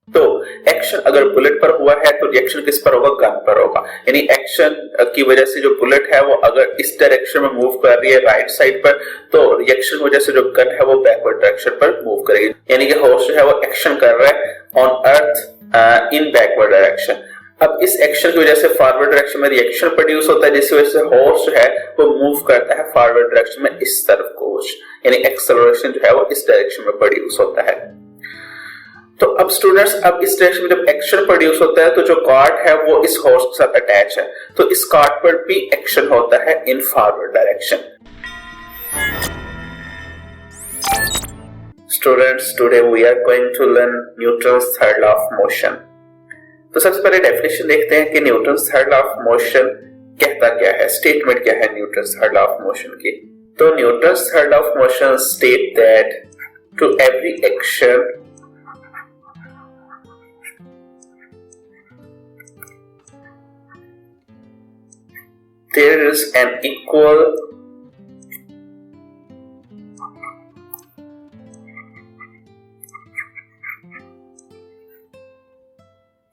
तो एक्शन अगर बुलेट पर हुआ है तो रिएक्शन किस पर होगा, गन पर होगा। यानी एक्शन की वजह से जो बुलेट है वो अगर इस डायरेक्शन में मूव कर रही है राइट साइड पर, तो रिएक्शन की वजह से जो गन है वो बैकवर्ड डायरेक्शन पर मूव करेगी। यानी कि हॉर्स जो है वो एक्शन कर रहा है on earth in backward direction. अब इस एक्शन की वजह से फॉरवर्ड डायरेक्शन में रिएक्शन प्रोड्यूस होता है, जिसकी वजह से हॉर्स जो है वो मूव करता है फॉरवर्ड डायरेक्शन में इस तरफ को, यानी एक्सेलरेशन जो है वो इस डायरेक्शन में प्रोड्यूस होता है। तो अब स्टूडेंट्स, अब इस डायरेक्शन में जब एक्शन प्रोड्यूस होता है तो जो कार्ट है वो इस हॉर्स के साथ अटैच है, तो इस कार्ट पर भी एक्शन होता है in forward direction. Students, today we are going to learn Newton's third law of motion. तो सबसे पहले डेफिनेशन देखते हैं कि Newton's third law of motion कहता क्या है, स्टेटमेंट क्या है Newton's third law of motion की। तो Newton's third law of motion state that to every action there is an equal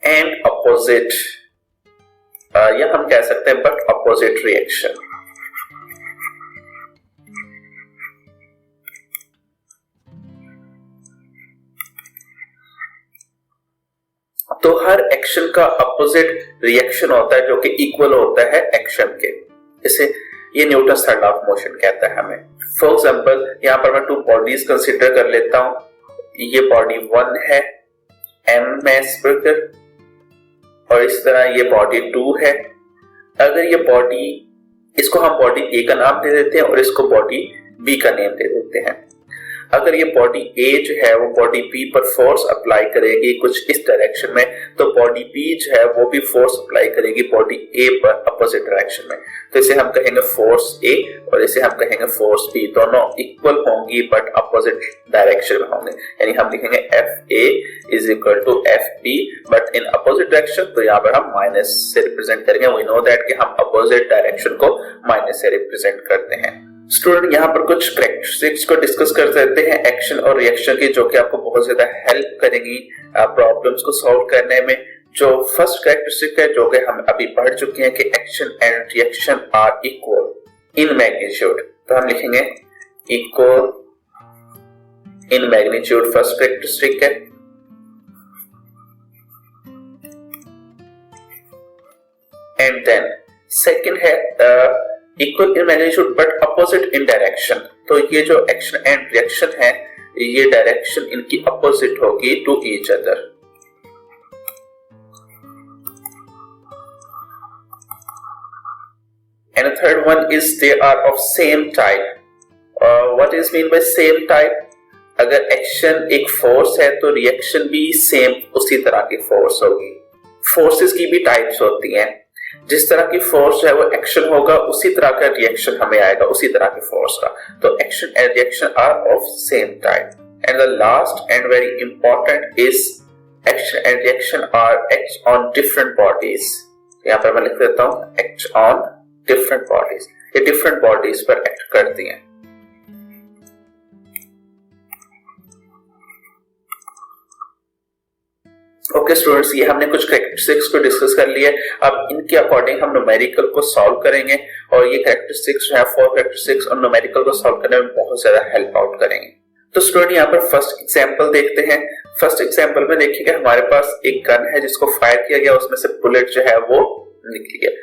and opposite, या हम कह सकते हैं but opposite reaction। तो हर एक्शन का अपोजिट रिएक्शन होता है जो कि इक्वल होता है एक्शन के। इसे ये Newton's third law of motion कहता है हमें। फॉर एग्जांपल यहाँ पर मैं टू बॉडीज कंसीडर कर लेता हूं। ये बॉडी 1 है m मास पर, और इस तरह ये बॉडी 2 है। अगर ये बॉडी, इसको हम बॉडी A का नाम दे देते हैं और इसको बॉडी B का नेम दे देते हैं। अगर ये बॉडी A जो है वो बॉडी B पर फोर्स अप्लाई करेगी कुछ इस डायरेक्शन में, तो बॉडी B जो है वो भी फोर्स अप्लाई करेगी बॉडी A पर अपोजिट डायरेक्शन में। तो इसे हम कहेंगे फोर्स A और इसे हम कहेंगे फोर्स B। दोनों इक्वल होंगी बट अपोजिट डायरेक्शन में होंगे। यानी हम लिखेंगे FA is equal to FB but in opposite direction. तो यहाँ पर हम माइनस से रिप्रेजेंट करेंगे। वी नो दैट कि हम अपोजिट डायरेक्शन को माइनस से रिप्रेजेंट करते हैं। स्टूडेंट, यहाँ पर कुछ कैरेक्टरिस्टिक्स को डिस्कस कर सकते हैं एक्शन और रिएक्शन की, जो कि आपको बहुत ज्यादा हेल्प करेंगी प्रॉब्लम्स को सॉल्व करने में। जो फर्स्ट कैरेक्टरिस्टिक है जो कि हम अभी पढ़ चुके हैं कि action and reaction are equal in magnitude. तो हम लिखेंगे equal in magnitude, first characteristic है। एंड देन सेकंड है equal in magnitude but opposite in direction. तो ये जो एक्शन एंड रिएक्शन है ये डायरेक्शन इनकी अपोजिट होगी to each other. And third one is they are of same type. What is mean by same type? अगर action एक force है तो रिएक्शन भी सेम उसी तरह की फोर्स होगी। फोर्सेस की भी टाइप्स होती हैं। जिस तरह की फोर्स है वो एक्शन होगा, उसी तरह का रिएक्शन हमें आएगा उसी तरह की फोर्स का। तो action and reaction are of same type. And the last and very important is action and reaction are act on different bodies. यहाँ पर मैं लिख देता हूँ एक्ट ऑन डिफरेंट बॉडीज। ये डिफरेंट बॉडीज पर एक्ट करती हैं। ओके स्टूडेंट्स, ये हमने कुछ कैरेक्टरिस्टिक्स को डिस्कस कर लिया। अब इनके अकॉर्डिंग हम न्यूमेरिकल को सॉल्व करेंगे और ये कैरेक्टरिस्टिक्स जो है 4 कैरेक्टरिस्टिक्स और न्यूमेरिकल को सॉल्व करने में बहुत ज्यादा हेल्प आउट करेंगे। तो स्टूडेंट यहाँ पर फर्स्ट एग्जांपल देखते हैं। फर्स्ट एग्जांपल में देखिएगा हमारे पास एक गन है जिसको फायर किया गया, उसमें से बुलेट जो है वो निकली है।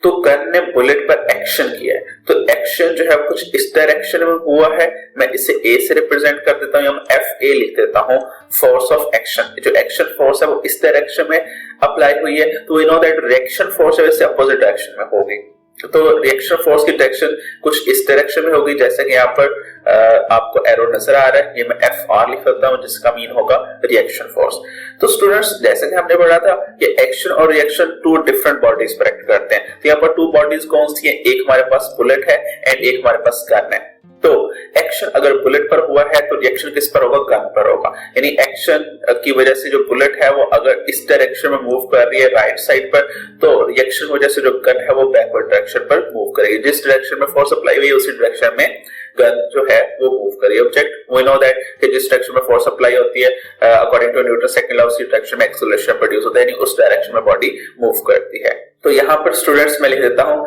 तो गन ने बुलेट पर एक्शन किया है, तो एक्शन जो है कुछ इस डायरेक्शन में हुआ है। मैं इसे ए से रिप्रेजेंट कर देता हूँ, FA लिख देता हूँ। फोर्स ऑफ एक्शन, जो एक्शन फोर्स है वो इस डायरेक्शन में अप्लाई हुई है। तो we know that reaction force है वैसे अपोजिट डायरेक्शन में होगी। तो रिएक्शन फोर्स की डायरेक्शन कुछ इस डायरेक्शन में होगी, जैसे कि यहाँ पर आपको एरो नजर आ रहा है। ये मैं FR लिख देता हूँ जिसका मीन होगा रिएक्शन फोर्स। तो स्टूडेंट्स, जैसे कि हमने पढ़ा था कि एक्शन और रिएक्शन 2 डिफरेंट बॉडीज पर एक्ट करते हैं। तो यहाँ पर 2 बॉडीज कौन सी है? एक हमारे पास बुलेट है एंड एक हमारे पास गन है। तो एक्शन अगर बुलेट पर हुआ है तो रिएक्शन किस पर होगा? गन पर होगा। यानी एक्शन की वजह से जो बुलेट है वो अगर इस डायरेक्शन में मूव कर रही है राइट साइड पर, तो रिएक्शन की वजह से जो गन है वो बैकवर्ड डायरेक्शन पर मूव करेगी। जिस डायरेक्शन में फोर्स अप्लाई हुई है उसी डायरेक्शन में गन जो है वो मूव कर रही है ऑब्जेक्ट। वी नो दैट कि जिस डायरेक्शन में फोर्स अप्लाई होती है according to Newton second law, उसी डायरेक्शन में एक्सेलरेशन प्रोड्यूस होता है, यानी उस डायरेक्शन में बॉडी मूव करती है। तो यहां पर स्टूडेंट्स मैं लिख देता हूं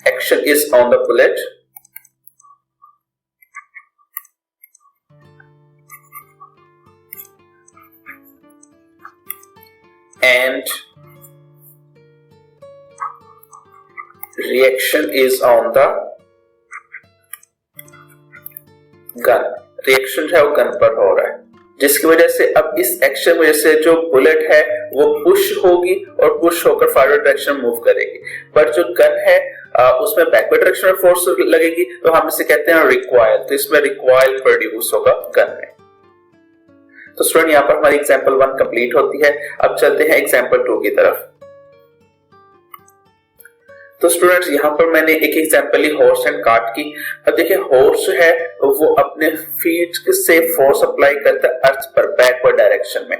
action is on the bullet and reaction is on the gun। Reaction जो है वो गन पर हो रहा है, जिसकी वजह से अब इस एक्शन की वजह से जो बुलेट है वो पुश होगी और पुश होकर फॉरवर्ड डायरेक्शन मूव करेगी, पर जो गन है उसमें बैकवर्ड डायरेक्शन में फोर्स लगेगी, तो हम इसे कहते हैं रिकॉइल। तो इसमें रिकॉइल प्रोड्यूस होगा गन में। तो स्टूडेंट यहाँ पर हमारी एग्जांपल 1 कंप्लीट होती है। अब चलते हैं एग्जांपल 2 की तरफ। तो स्टूडेंट्स यहाँ पर मैंने एक एग्जांपल ली हॉर्स एंड कार्ट की। अब देखिए हॉर्स जो है वो अपने फीट से फोर्स अप्लाई करता है अर्थ पर बैकवर्ड डायरेक्शन में,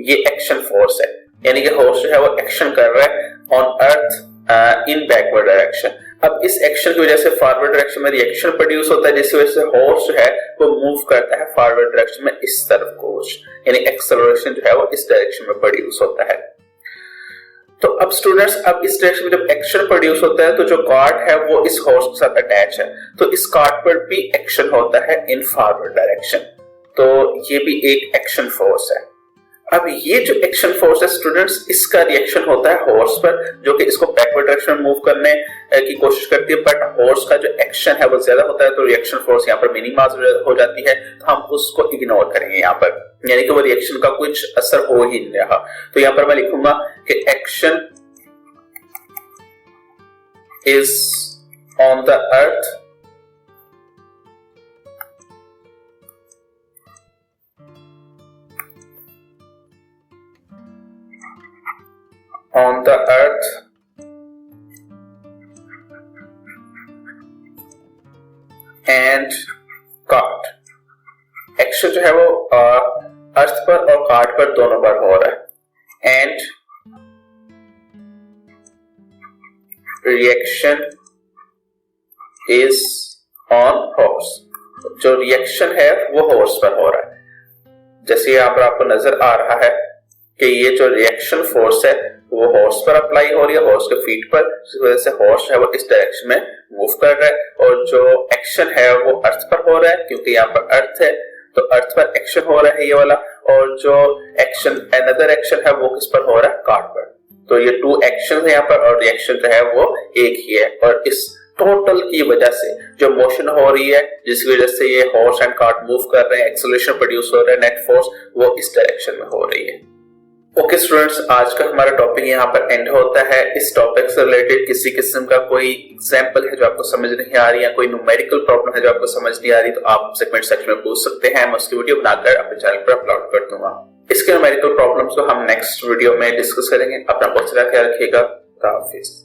ये एक्शन फोर्स है, यानी कि हॉर्स जो है वो एक्शन कर रहा है on earth in backward direction. अब इस एक्शन की वजह से फॉरवर्ड डायरेक्शन में रिएक्शन प्रोड्यूस होता है, जिसकी वजह से हॉर्स जो है वो मूव करता है फॉरवर्ड डायरेक्शन में इस तरफ को, यानी एक्सेलरेशन जो है वो इस डायरेक्शन में प्रोड्यूस होता है। तो अब स्टूडेंट्स अब इस डायरेक्शन में जब एक्शन प्रोड्यूस होता है तो जो कार्ट है वो इस हॉर्स के साथ अटैच है, तो इस कार्ट पर भी एक्शन होता है इन फॉरवर्ड डायरेक्शन, तो ये भी एक एक्शन फोर्स है। अब ये जो एक्शन फोर्स है स्टूडेंट्स, इसका रिएक्शन होता है हॉर्स पर, जो कि इसको बैकवर्ड डायरेक्शन में मूव करने की कोशिश करती है, बट हॉर्स का जो एक्शन है वो ज्यादा होता है, तो रिएक्शन फोर्स यहाँ पर मिनिमाइज हो जाती है, तो हम उसको इग्नोर करेंगे यहाँ पर, यानी कि वो रिएक्शन का कुछ असर हो ही नहीं रहा। तो यहाँ पर मैं लिखूंगा कि action is on the earth on the earth and cart। Action जो है वो अर्थ पर और कार्ट पर दोनों पर हो रहा है, and reaction is on horse. जो रिएक्शन है वो हॉर्स पर हो रहा है। जैसे यहाँ पर आपको नजर आ रहा है कि ये जो रिएक्शन फोर्स है वो हॉर्स पर अप्लाई हो रही है, हॉर्स के फीट पर, जिस वजह से हॉर्स है वो इस डायरेक्शन में मूव कर रहा है, और जो एक्शन है वो अर्थ पर हो रहा है, क्योंकि यहाँ पर अर्थ है तो अर्थ पर एक्शन हो रहा है ये वाला, और जो एक्शन अनदर एक्शन है वो किस पर हो रहा है, कार्ट पर। तो ये 2 एक्शन है यहाँ पर, और रिएक्शन जो है वो एक ही है, और इस टोटल की वजह से जो मोशन हो रही है, जिसकी वजह से ये हॉर्स एंड कार्ट मूव कर रहे हैं, एक्सेलरेशन प्रोड्यूस हो रहा है, नेट फोर्स वो इस डायरेक्शन में हो रही है। ओके स्टूडेंट्स, आज का हमारा टॉपिक यहाँ पर एंड होता है। इस टॉपिक से रिलेटेड किसी किस्म का कोई एग्जांपल है जो आपको समझ नहीं आ रही है, कोई न्यूमेरिकल प्रॉब्लम है जो आपको समझ नहीं आ रही, तो आप मुझसे कमेंट सेक्शन में पूछ सकते हैं, मैं उसकी वीडियो बनाकर अपने चैनल पर अपलोड कर दूंगा। इसके न्यूमेरिकल प्रॉब्लम्स को हम नेक्स्ट वीडियो में डिस्कस करेंगे। अपना बहुत सारा ख्याल रखिएगा। हाफिज।